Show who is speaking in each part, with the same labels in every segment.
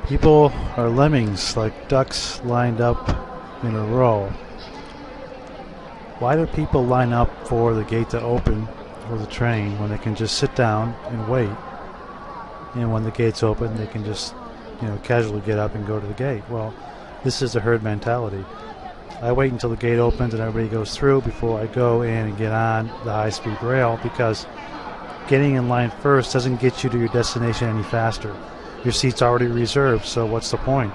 Speaker 1: People are lemmings, like ducks lined up in a row. Why do people line up for the gate to open for the train when they can just sit down and wait? And when the gate's open, they can just, casually get up and go to the gate. Well, this is the herd mentality. I wait until the gate opens and everybody goes through before I go in and get on the high-speed rail, because getting in line first doesn't get you to your destination any faster. Your seat's already reserved, so what's the point?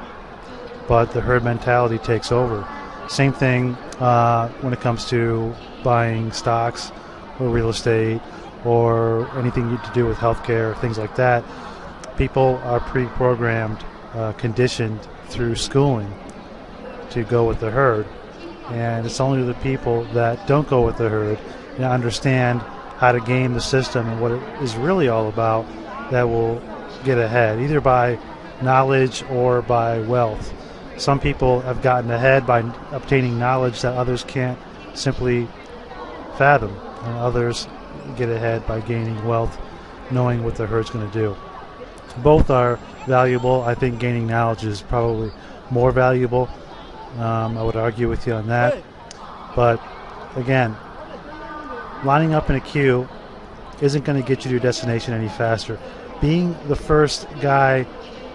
Speaker 1: But the herd mentality takes over. Same thing when it comes to buying stocks or real estate or anything to do with healthcare, things like that. People are pre-programmed, conditioned through schooling to go with the herd. And it's only the people that don't go with the herd and understand how to game the system and what it is really all about that will get ahead, either by knowledge or by wealth. Some people have gotten ahead by obtaining knowledge that others can't simply fathom, and others get ahead by gaining wealth, knowing what the herd's going to do. Both are valuable. I think gaining knowledge is probably more valuable. I would argue with you on that. But again, lining up in a queue isn't going to get you to your destination any faster. Being the first guy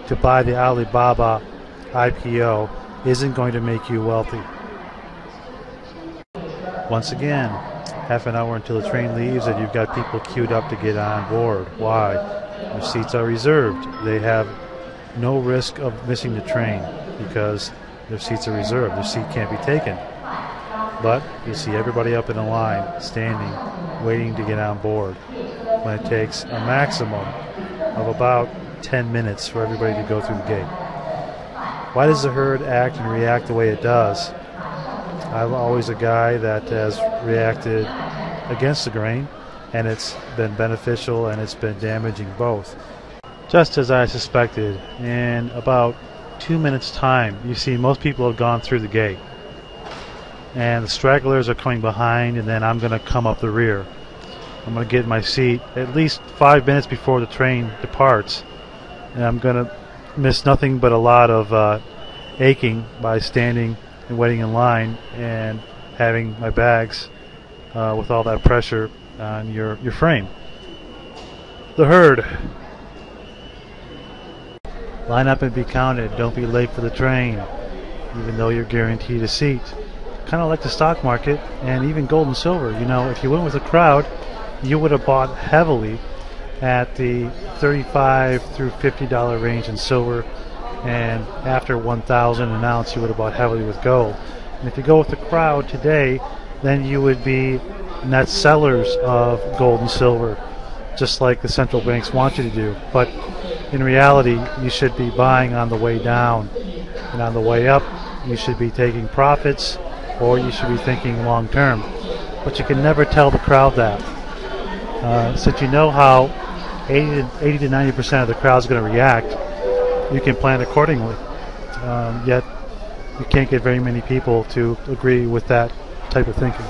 Speaker 1: to buy the Alibaba IPO isn't going to make you wealthy. Once again, half an hour until the train leaves and you've got people queued up to get on board. Why? Their seats are reserved. They have no risk of missing the train because their seats are reserved. Their seat can't be taken. But you see everybody up in a line, standing, waiting to get on board, when it takes a maximum of about 10 minutes for everybody to go through the gate. Why does the herd act and react the way it does? I'm always a guy that has reacted against the grain, and it's been beneficial and it's been damaging both. Just as I suspected, in about 2 minutes' time, you see most people have gone through the gate. And the stragglers are coming behind, and then I'm going to come up the rear. I'm going to get in my seat at least 5 minutes before the train departs, and I'm going to miss nothing but a lot of aching by standing and waiting in line and having my bags with all that pressure on your frame. The herd. Line up and be counted. Don't be late for the train, even though you're guaranteed a seat. Kind of like the stock market and even gold and silver. If you went with a crowd, you would have bought heavily at the $35 through $50 range in silver, and after 1,000 an ounce you would have bought heavily with gold. And if you go with the crowd today, then you would be net sellers of gold and silver, just like the central banks want you to do. But in reality, you should be buying on the way down, and on the way up you should be taking profits, or you should be thinking long term. But you can never tell the crowd that. Since you know how 80 to 90% of the crowd is going to react, you can plan accordingly. Yet you can't get very many people to agree with that type of thinking.